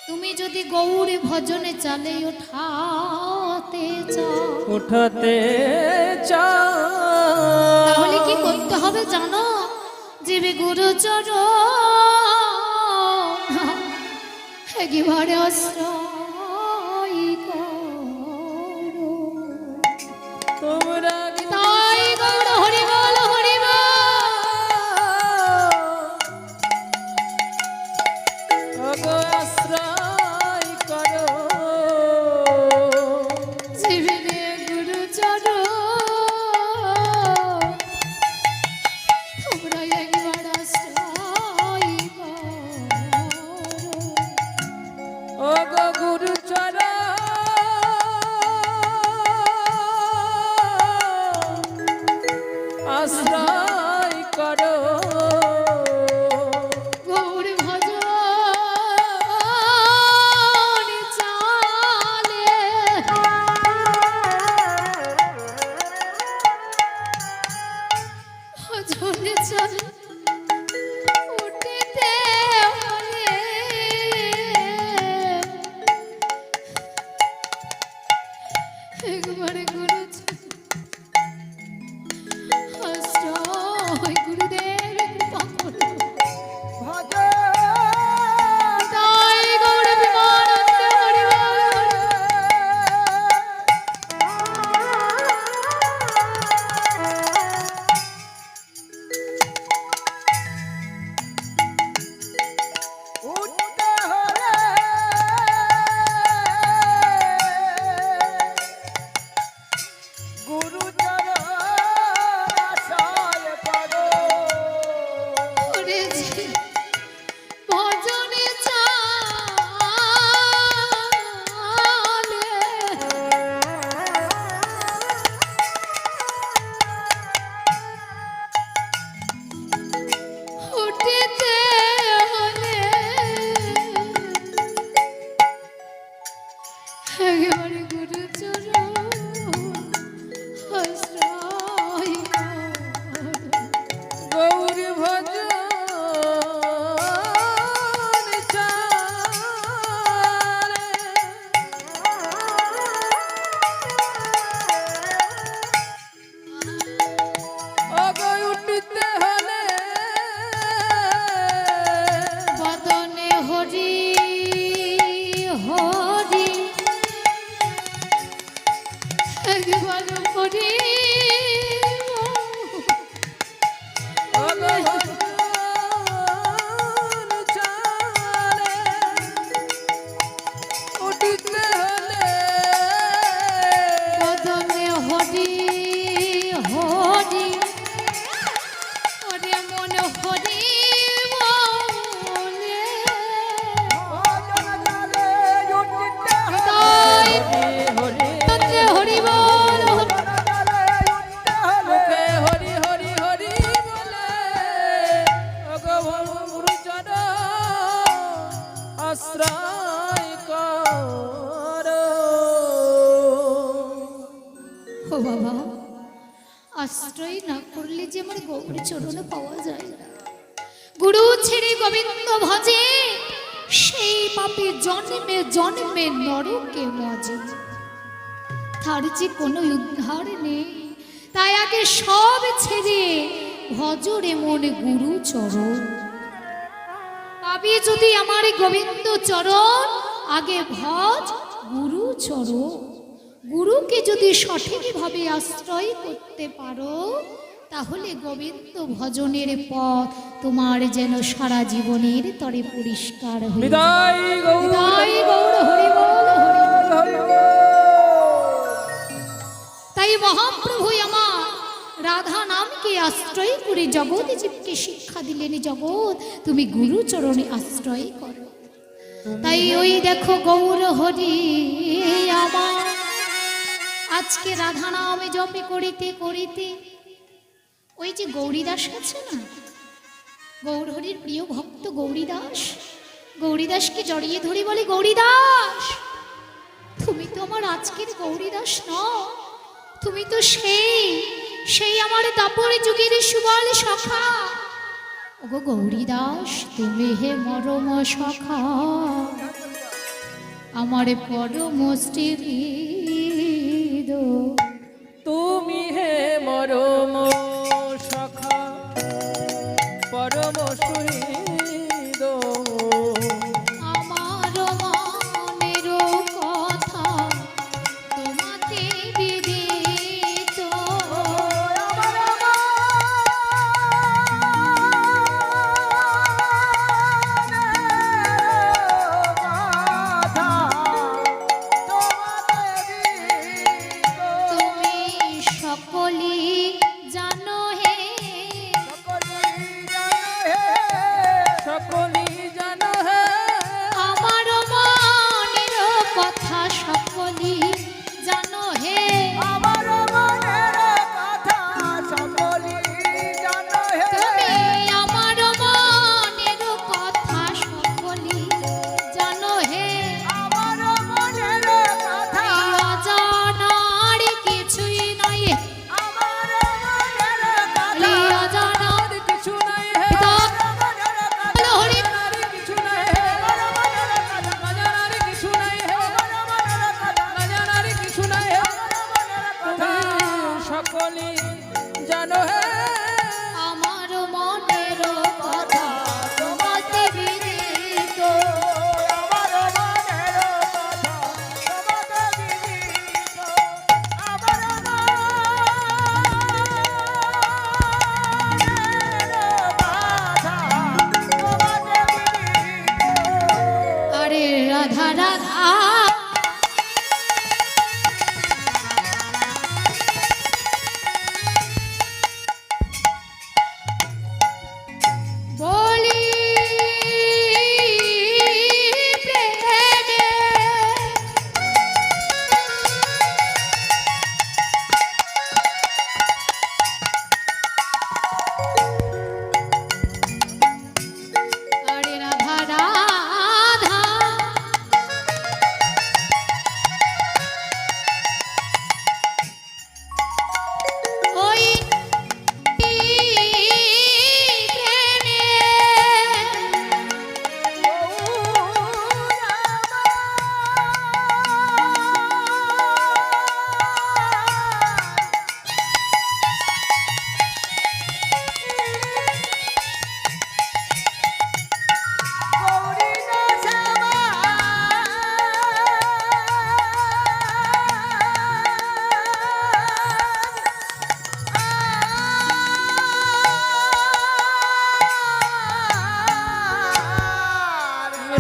Speaker 1: তুমি যদি গৌর ভজনে চালে ওঠাতে চাও,
Speaker 2: উঠাতে চাও,
Speaker 1: তাহলে কি করতে হবে জানো? জীবে গুরুচর একেবারে আশ্রয় করো।
Speaker 2: তোমরা
Speaker 1: তাই গৌর হরি বল হরি বল।
Speaker 2: ওগো আশ্রয় করো,
Speaker 1: জীবনে গুরুচর তোমরা একবার আশ্রয় করো।
Speaker 2: ওগো গুরুচর আশ্রয় করো,
Speaker 1: গৌর ভজন চালে ভজন চালে উঠিতে হলে একবারে গুরু আশ্রয় গুরুদেব কৃপা করো।
Speaker 3: ভজে
Speaker 1: তাই গৌর বিমানন্দে হরি বল হরি বল।
Speaker 3: উঠতে হলে গুরুচরণ আশ্রয় করো।
Speaker 1: ওরে যে ভজনে চালে উঠিতে হলে একেবারে গুরুচরণ আশ্রয় করো।
Speaker 2: গৌর ভজন চালে, ওগো উঠিতে হলে
Speaker 1: বদনে হরি হরি একবার হরি
Speaker 2: ওগো ভজন চালে, উঠিতে হলে
Speaker 1: বদনে হরি হরি ওরে মন হরি বলে
Speaker 3: ভজন চালে উঠতে হলে
Speaker 1: তাই
Speaker 2: হরি
Speaker 1: তত্ত্বে হরি বল হরি।
Speaker 2: মুখে হরি হরি হরি বলে, ওগো গুরুচর আশ্রয় করো।
Speaker 1: ও বাবা, আশ্রয় না করলে যে আমার গৌর চরণে পাওয়া যায় না। গুরু ছেড়ে গোবিন্দ ভজে সেই পাপে জন্মে জন্মে নরকে মজে, তার যে কোনো উদ্ধার নেই। তাই আগে সব ছেড়ে ভজরে মনে গুরু চরণ পাবি যদি আমার গোবিন্দ চরণ, আগে ভজ গুরু চরণ। গুরুকে যদি সঠিকভাবে আশ্রয় করতে পারো, তাহলে গোবিন্দ ভজনের পথ তোমার যেন সারা জীবনের তরে পরিষ্কার হয়ে যায়।
Speaker 2: বিদায় গৌর
Speaker 1: বিদায় গৌর, হরি বল, হরি বল। তাই মহাপ্রভু আমার রাধা নামকে আশ্রয় করে জগৎ জীবকে শিক্ষা দিলেন, জগৎ তুমি গুরু চরণে আশ্রয় করো। তাই ওই দেখো গৌর হরি আমার আজকে রাধা নামে জপে করিতে করিতে ওই যে গৌরীদাস আছে না, গৌর হরির প্রিয় ভক্ত গৌরীদাস, গৌরীদাসকে জড়িয়ে ধরে বলে, গৌরীদাস তুমি তো আমার আজকের গৌরীদাস নও, তুমি তো সেই আমার দাপর যুগের সুবল সখা। ওগো গৌরীদাস তুমি হে মরম সখা, আমার পরম হৃদ।
Speaker 2: তুমি হে মরম সখা পরম সুহৃদ,
Speaker 1: আমার মনের কথা তোমাকে বিদিত। তুমি সকলি জানো হে,
Speaker 2: সকলি জানো হে
Speaker 1: আমার মনের কথা সকলি জানো হে। তুমি আমার মনের কথা সকলি জানো হে। অজানার কিছুই নাই, অজানার
Speaker 2: কিছু নাই হে
Speaker 1: হরি
Speaker 2: কিছু নাই হে রাজার কিছু নাই হে রাজার কিছু নাই হে, তুমি সকলি জানো হে
Speaker 1: আমার মনের কথা তোমাকে বিদিত। আরে রাধা রাধা বলি প্রেমে আরে রাধা রাধা ওই প্রেমে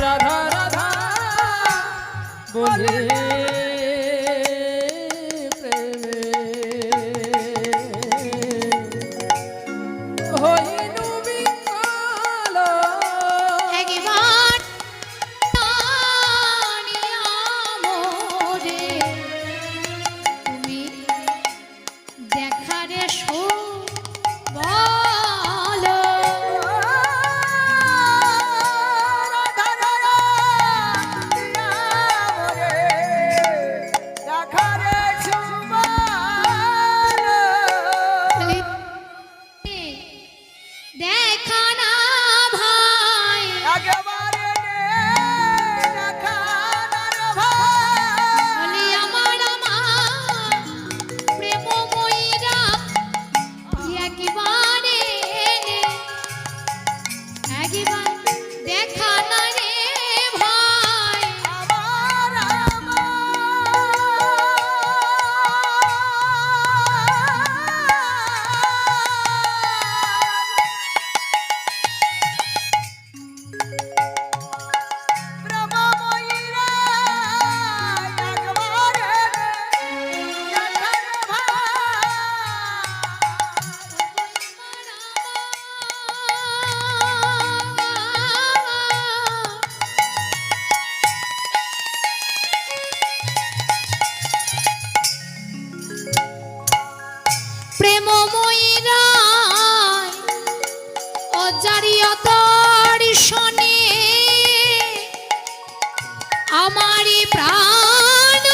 Speaker 2: রাধা রাধা বলে প্রেমে হইনু বিকল
Speaker 1: একবার টানিয়া মোরে তুমি দেখারে বলো তোমারই অতর শোনে আমারই প্রাণ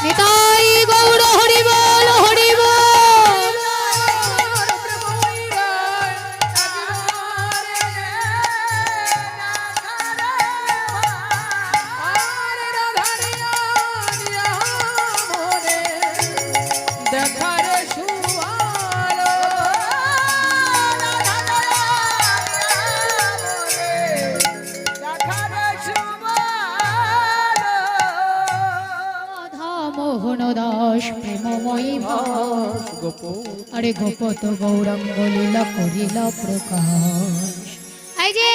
Speaker 1: নিতাই গৌর হরি বল হরি বল।
Speaker 2: দেখারে সুভালো
Speaker 1: রাধা মোহন দাস প্রেমময়ী ভাস আরে গোপত গৌরাঙ্গ লীলা করিলা প্রকাশ। এই যে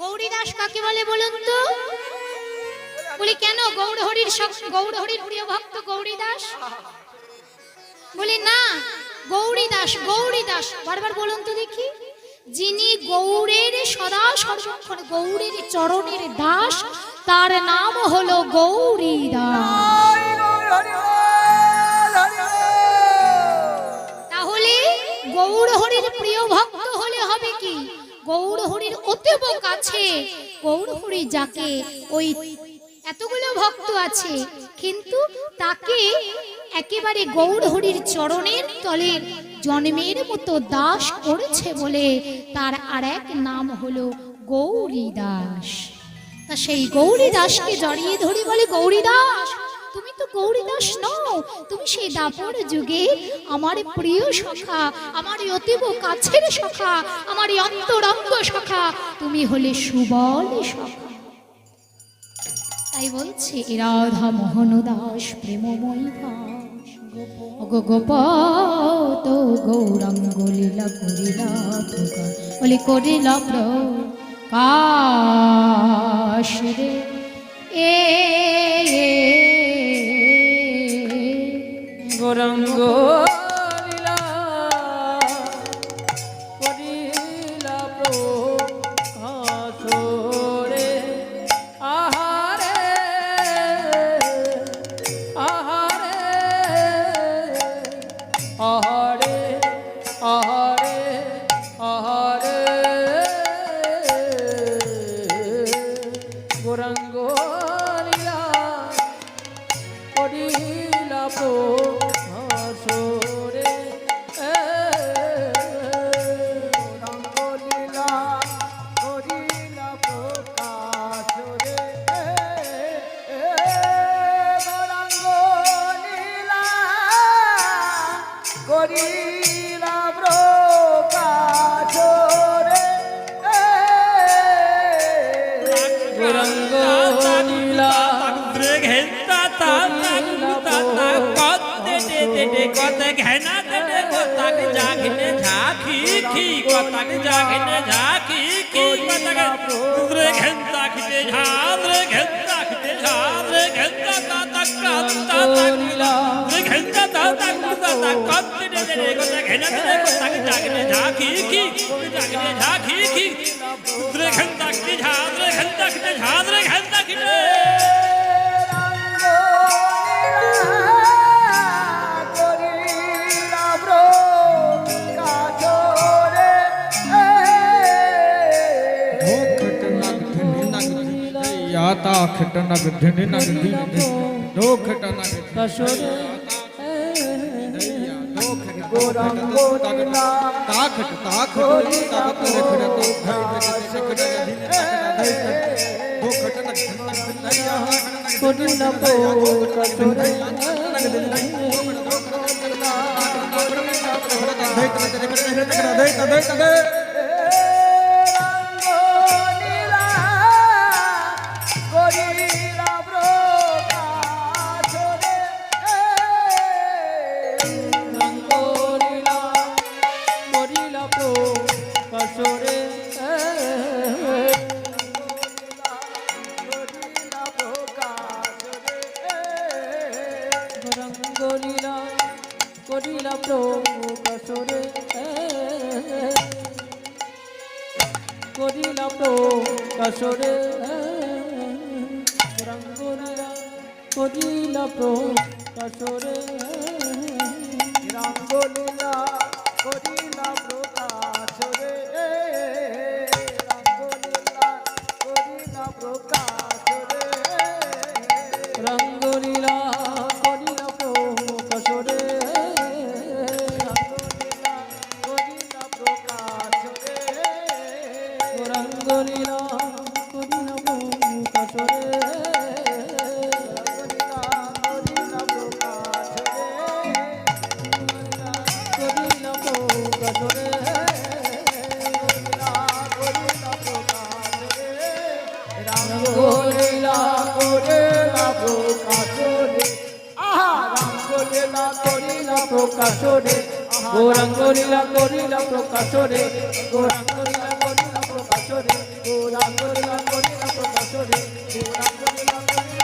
Speaker 1: গৌরী দাস কাকে বলে বলুন তো? বলি কেন গৌর হরির প্রিয় ভক্ত গৌরী দাস? বলি না, গৌরী দাস বারবার বলুন তো দেখি। যিনি গৌরের সদা সর্বক্ষণ গৌরের চরণের দাস, তার নাম হলো গৌরী দাস। তাহলে গৌর হরির প্রিয় ভক্ত হলে হবে কি? গৌর হরির অতীব কাছে। গৌর হরি যাকে ওই এতগুলো ভক্ত আছে, কিন্তু তাকে একেবারে গৌর হরির চরণের তলে জন্মের মতো দাস করেছে বলে তার আর এক নাম হলো গৌরী দাস। তা সেই গৌরী দাসকে জড়িয়ে ধরে বলে, গৌরী দাস তুমি তো গৌরী দাস নও, তুমি সেই দাপর যুগে আমার প্রিয় সখা, আমার অতীব কাছের সখা, আমার অন্তরঙ্গ সখা, তুমি হলে সুবল সখা। তাই বলছে রাধা মোহন দাস প্রেমময়ী ভাস গোপত গৌরাঙ্গ লীলা করিলা প্রকাশ। বলে করিলা প্রকাশ রে এ
Speaker 2: গৌরাঙ্গ লীলা করিলা প্রকাশ রে। আহারে আহারে আহারে আহারে আহারে গৌরাঙ্গ লীলা করিলা প্রকাশ রে। গৌরাঙ্গ লীলা
Speaker 4: खट नग धिन नग धिन दो खट नग
Speaker 2: कसोरे
Speaker 3: गौरांग लीला
Speaker 4: ताखट ताखट ताखट खट तो खट धिन दो खट नग
Speaker 2: कोडिला पो कसोरे করিলা প্রকাশরে রঙ্গলীলা করিলা প্রকাশরে
Speaker 3: রঙ্গলীলা করিলা প্রকাশ রে রঙ্গলীলা করিলা প্রকাশ রে
Speaker 2: রঙ্গলীলা করিলা প্রকাশরে
Speaker 3: রঙ্গলীলা করিলা প্রকাশ রে
Speaker 2: রঙ্গলীলা করিলা প্রকাশরে
Speaker 3: রঙ্গলীলা করিলা প্রকাশ রে
Speaker 2: করিলা প্রকাশরে
Speaker 3: রঙ্গলীলা করিলা প্রকাশ রে আহা রঙ্গলীলা করিলা প্রকাশ রে
Speaker 2: গৌরাঙ্গলীলা করিলা প্রকাশরে
Speaker 3: গৌরাঙ্গলীলা করিলা প্রকাশ রে গৌরাঙ্গলীলা করিলা প্রকাশ রে গৌরাঙ্গলীলা করিলা